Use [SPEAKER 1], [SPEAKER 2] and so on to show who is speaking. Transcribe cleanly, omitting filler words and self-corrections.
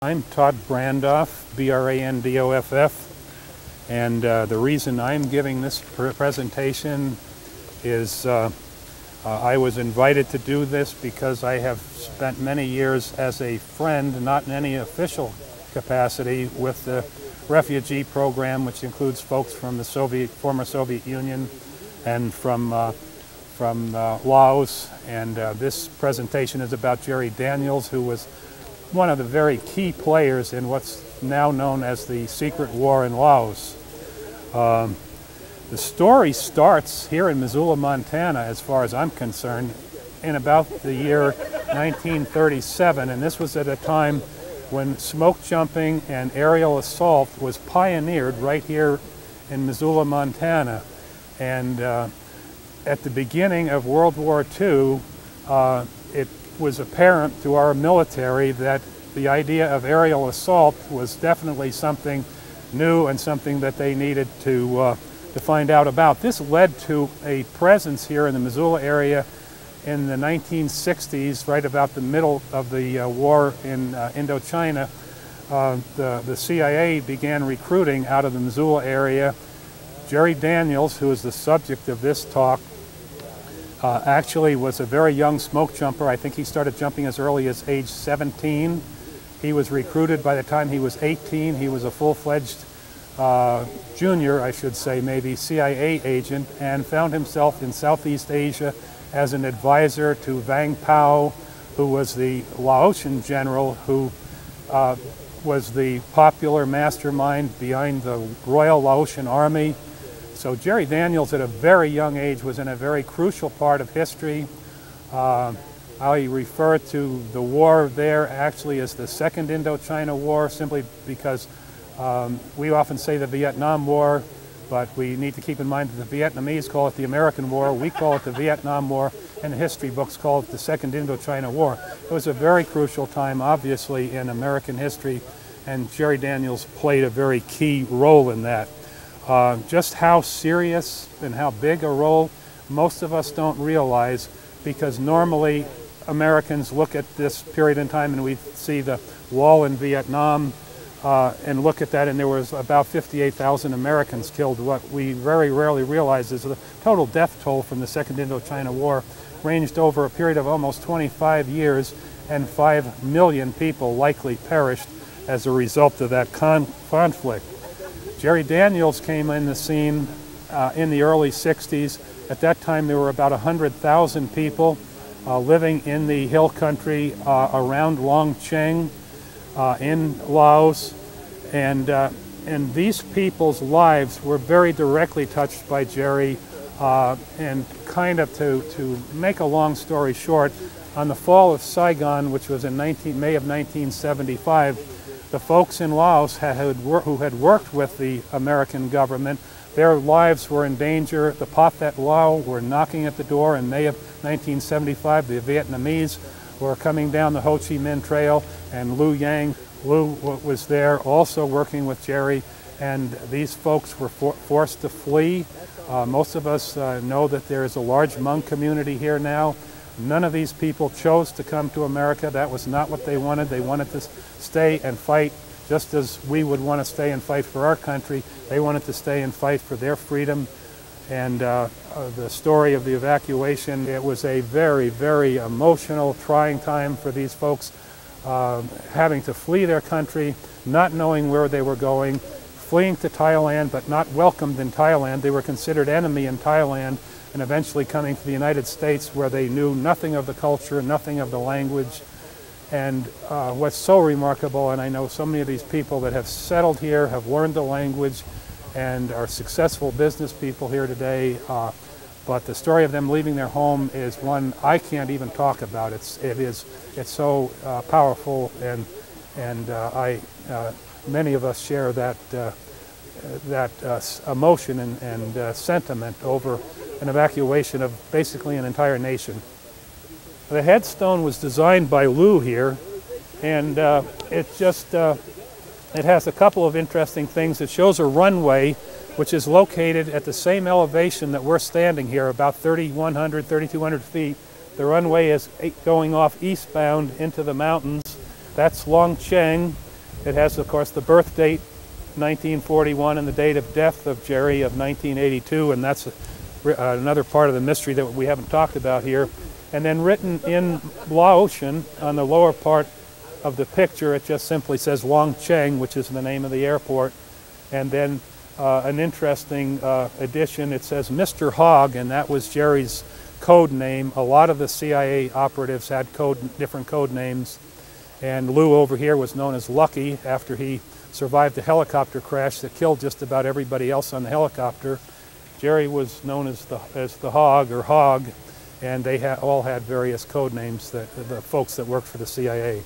[SPEAKER 1] I'm Todd Brandoff, B-R-A-N-D-O-F-F, and the reason I'm giving this presentation is I was invited to do this because I have spent many years as a friend, not in any official capacity, with the refugee program, which includes folks from the former Soviet Union and from Laos. And this presentation is about Jerrold Daniels, who was one of the very key players in what's now known as the secret war in Laos. The story starts here in Missoula, Montana, as far as I'm concerned, in about the year 1937, and this was at a time when smoke jumping and aerial assault was pioneered right here in Missoula, Montana. And at the beginning of World War II, it was apparent to our military that the idea of aerial assault was definitely something new and something that they needed to find out about. This led to a presence here in the Missoula area in the 1960s, right about the middle of the war in Indochina. The CIA began recruiting out of the Missoula area. Jerrold Daniels, who is the subject of this talk, actually was a very young smoke jumper. I think he started jumping as early as age 17. He was recruited by the time he was 18. He was a full-fledged junior, I should say, maybe CIA agent, and found himself in Southeast Asia as an advisor to Vang, who was the Laotian general who was the popular mastermind behind the Royal Laotian Army. So Jerrold Daniels, at a very young age, was in a very crucial part of history. I refer to the war there actually as the Second Indochina War, simply because we often say the Vietnam War, but we need to keep in mind that the Vietnamese call it the American War. We call it the Vietnam War, and the history books call it the Second Indochina War. It was a very crucial time, obviously, in American history, and Jerrold Daniels played a very key role in that. Just how serious and how big a role most of us don't realize, because normally Americans look at this period in time and we see the wall in Vietnam and look at that, and there was about 58,000 Americans killed. What we very rarely realize is the total death toll from the Second Indochina War ranged over a period of almost 25 years, and 5 million people likely perished as a result of that conflict. Jerrold Daniels came in the scene in the early 60s. At that time, there were about 100,000 people living in the hill country around Long Cheng in Laos, and these people's lives were very directly touched by Jerry. And kind of to make a long story short, on the fall of Saigon, which was in May of 1975, the folks in Laos who had worked with the American government, their lives were in danger. The Pathet Lao were knocking at the door in May of 1975. The Vietnamese were coming down the Ho Chi Minh Trail, and Lue was there also working with Jerry, and these folks were forced to flee. Most of us know that there is a large Hmong community here now. None of these people chose to come to America. That was not what they wanted. They wanted to stay and fight just as we would want to stay and fight for our country. They wanted to stay and fight for their freedom. And the story of the evacuation, it was a very, very emotional, trying time for these folks, having to flee their country, not knowing where they were going, fleeing to Thailand, but not welcomed in Thailand. They were considered enemy in Thailand, and eventually coming to the United States, where they knew nothing of the culture, nothing of the language. And what's so remarkable, and I know so many of these people that have settled here, have learned the language, and are successful business people here today, but the story of them leaving their home is one I can't even talk about. It's so powerful, and many of us share that emotion and sentiment over an evacuation of basically an entire nation. The headstone was designed by Lue here, and it has a couple of interesting things. It shows a runway which is located at the same elevation that we're standing here, about 3,100, 3,200 feet. The runway is going off eastbound into the mountains. That's Long Cheng, It has, of course, the birth date, 1941, and the date of death of Jerry of 1982, and that's another part of the mystery that we haven't talked about here. And then written in Laotian on the lower part of the picture, it just simply says Wang Cheng, which is the name of the airport. And then an interesting addition, it says Mr. Hogg, and that was Jerry's code name. A lot of the CIA operatives had different code names, and Lue over here was known as Lucky after he survived the helicopter crash that killed just about everybody else on the helicopter. Jerry was known as the Hog or Hogg, and they all had various code names, the folks that worked for the CIA.